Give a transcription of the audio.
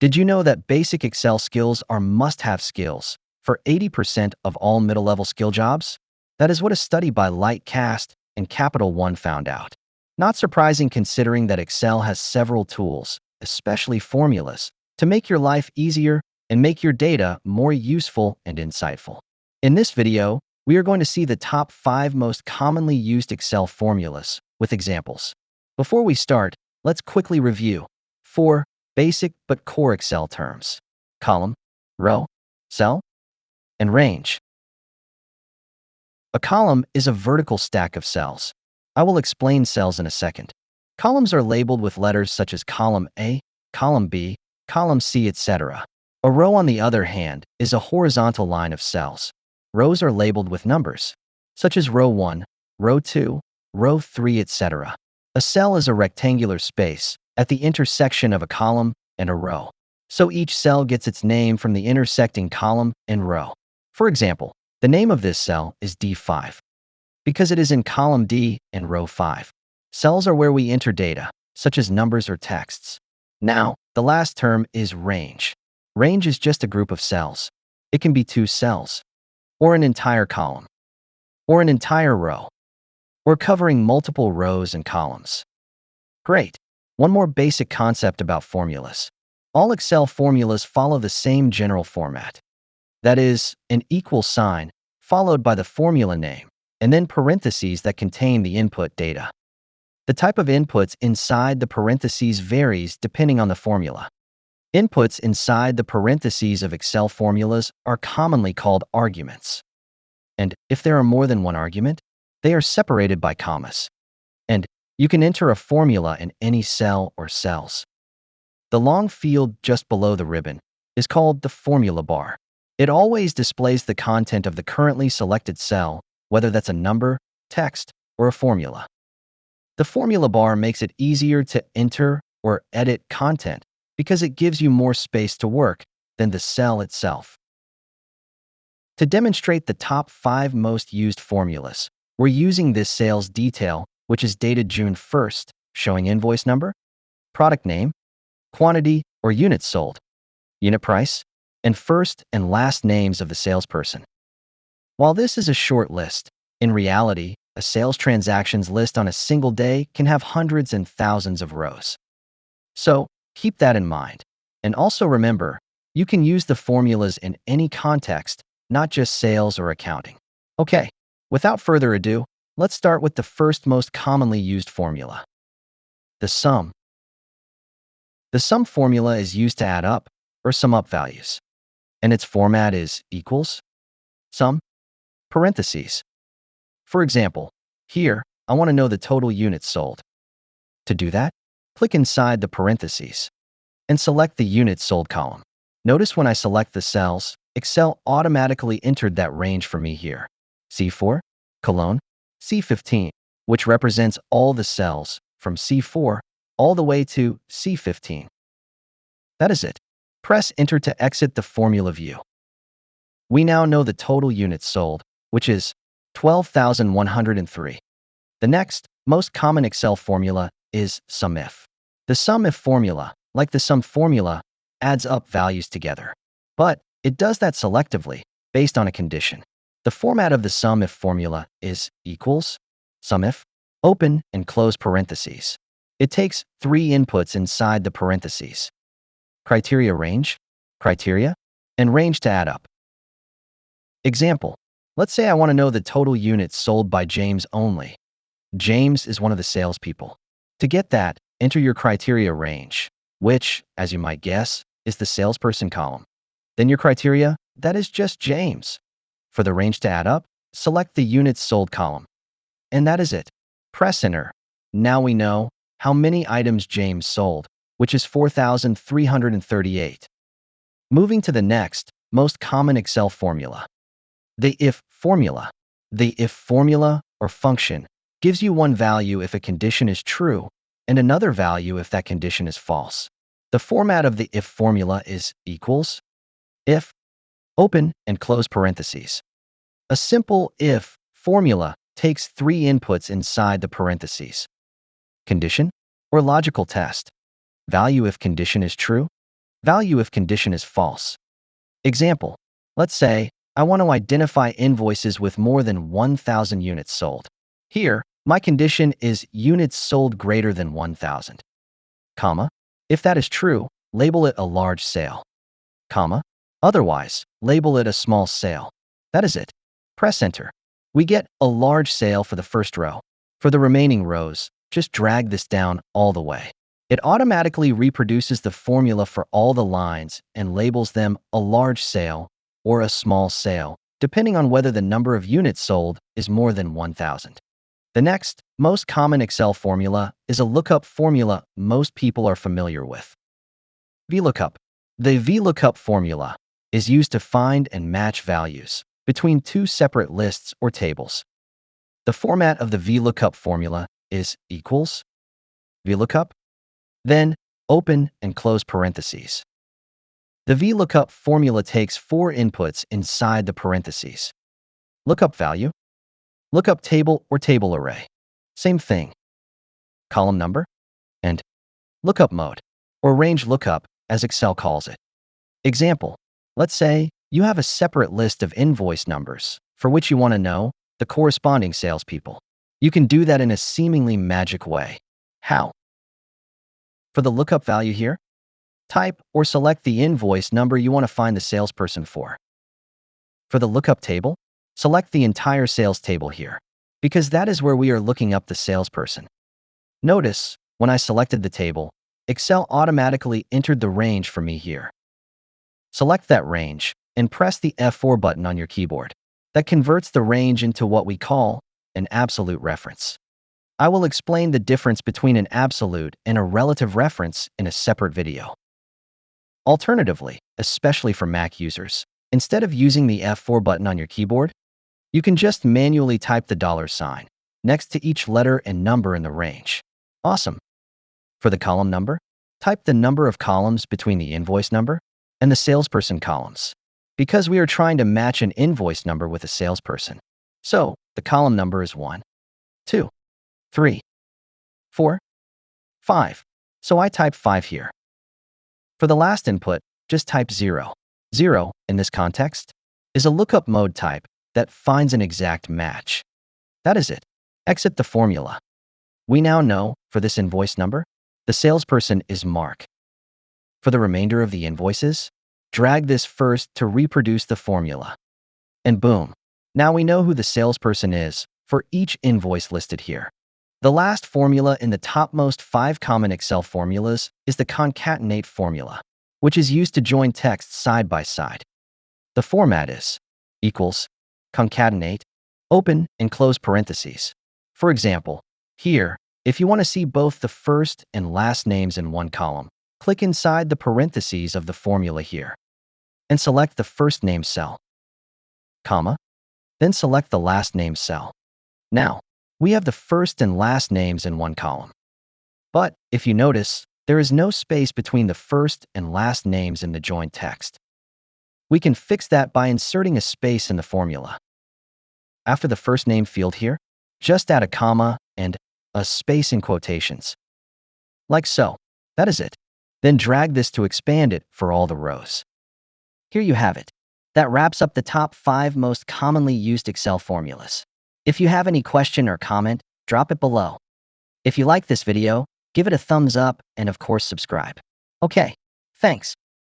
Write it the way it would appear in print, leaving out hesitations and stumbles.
Did you know that basic Excel skills are must-have skills for 80% of all middle-level skill jobs? That is what a study by Lightcast and Capital One found out. Not surprising considering that Excel has several tools, especially formulas, to make your life easier and make your data more useful and insightful. In this video, we are going to see the top 5 most commonly used Excel formulas with examples. Before we start, let's quickly review 4 basic but core Excel terms: column, row, cell, and range. A column is a vertical stack of cells. I will explain cells in a second. Columns are labeled with letters such as column A, column B, column C, etc. A row, on the other hand, is a horizontal line of cells. Rows are labeled with numbers, such as row 1, row 2, row 3, etc. A cell is a rectangular space at the intersection of a column and a row, so each cell gets its name from the intersecting column and row. For example, the name of this cell is D5 because it is in column D and row 5. Cells are where we enter data, such as numbers or texts. Now, the last term is range. Range is just a group of cells. It can be 2 cells, or an entire column, or an entire row, or covering multiple rows and columns. Great! One more basic concept about formulas. All Excel formulas follow the same general format. That is, an equal sign, followed by the formula name, and then parentheses that contain the input data. The type of inputs inside the parentheses varies depending on the formula. Inputs inside the parentheses of Excel formulas are commonly called arguments. And if there are more than one argument, they are separated by commas. And you can enter a formula in any cell or cells. The long field just below the ribbon is called the formula bar. It always displays the content of the currently selected cell, whether that's a number, text, or a formula. The formula bar makes it easier to enter or edit content because it gives you more space to work than the cell itself. To demonstrate the top 5 most used formulas, we're using this sales detail, which is dated June 1st, showing invoice number, product name, quantity or units sold, unit price, and first and last names of the salesperson. While this is a short list, in reality, a sales transactions list on a single day can have hundreds and thousands of rows. So keep that in mind. And also remember, you can use the formulas in any context, not just sales or accounting. Okay, without further ado, let's start with the first most commonly used formula: the sum. The sum formula is used to add up or sum up values, and its format is equals, sum, parentheses. For example, here, I want to know the total units sold. To do that, click inside the parentheses and select the units sold column. Notice when I select the cells, Excel automatically entered that range for me here: C4, C15, which represents all the cells from C4 all the way to C15. That is it. Press Enter to exit the formula view. We now know the total units sold, which is 12,103. The next, most common Excel formula is SUMIF. The SUMIF formula, like the sum formula, adds up values together. But it does that selectively, based on a condition. The format of the SUMIF formula is equals, SUMIF, open and close parentheses. It takes 3 inputs inside the parentheses: criteria range, criteria, and range to add up. Example, let's say I want to know the total units sold by James only. James is one of the salespeople. To get that, enter your criteria range, which, as you might guess, is the salesperson column. Then your criteria, that is just James. For the range to add up, select the units sold column. And that is it. Press Enter. Now we know how many items James sold, which is 4,338. Moving to the next, most common Excel formula: the IF formula. The IF formula, or function, gives you one value if a condition is true and another value if that condition is false. The format of the IF formula is equals, if, open and close parentheses. A simple IF formula takes 3 inputs inside the parentheses: condition or logical test, value if condition is true, value if condition is false. Example, let's say I want to identify invoices with more than 1,000 units sold. Here, my condition is units sold greater than 1,000. Comma, if that is true, label it a large sale. Comma, otherwise, label it a small sale. That is it. Press enter. We get a large sale for the first row. For the remaining rows, just drag this down all the way. It automatically reproduces the formula for all the lines and labels them a large sale or a small sale, depending on whether the number of units sold is more than 1,000. The next, most common Excel formula is a lookup formula most people are familiar with. VLOOKUP. The VLOOKUP formula is used to find and match values between two separate lists or tables. The format of the VLOOKUP formula is equals VLOOKUP, then open and close parentheses. The VLOOKUP formula takes four inputs inside the parentheses: lookup value, lookup table or table array, same thing, column number, and lookup mode, or range lookup as Excel calls it. Example, let's say you have a separate list of invoice numbers for which you want to know the corresponding salespeople. You can do that in a seemingly magic way. How? For the lookup value here, type or select the invoice number you want to find the salesperson for. For the lookup table, select the entire sales table here, because that is where we are looking up the salesperson. Notice, when I selected the table, Excel automatically entered the range for me here. Select that range and press the F4 button on your keyboard. That converts the range into what we call an absolute reference. I will explain the difference between an absolute and a relative reference in a separate video. Alternatively, especially for Mac users, instead of using the F4 button on your keyboard, you can just manually type the $sign next to each letter and number in the range. Awesome. For the column number, type the number of columns between the invoice number and the salesperson columns, because we are trying to match an invoice number with a salesperson. So, the column number is 1, 2, 3, 4, 5. So I type 5 here. For the last input, just type 0. 0, in this context, is a lookup mode type that finds an exact match. That is it. Exit the formula. We now know, for this invoice number, the salesperson is Mark. For the remainder of the invoices, drag this first to reproduce the formula. And boom, now we know who the salesperson is for each invoice listed here. The last formula in the topmost 5 common Excel formulas is the concatenate formula, which is used to join texts side by side. The format is equals, concatenate, open and close parentheses. For example, here, if you want to see both the first and last names in one column, click inside the parentheses of the formula here and select the first name cell, comma, then select the last name cell. Now, we have the first and last names in one column. But if you notice, there is no space between the first and last names in the joined text. We can fix that by inserting a space in the formula. After the first name field here, just add a comma and a space in quotations. Like so. That is it. Then drag this to expand it for all the rows. Here you have it. That wraps up the top 5 most commonly used Excel formulas. If you have any question or comment, drop it below. If you like this video, give it a thumbs up and of course subscribe. Okay, thanks.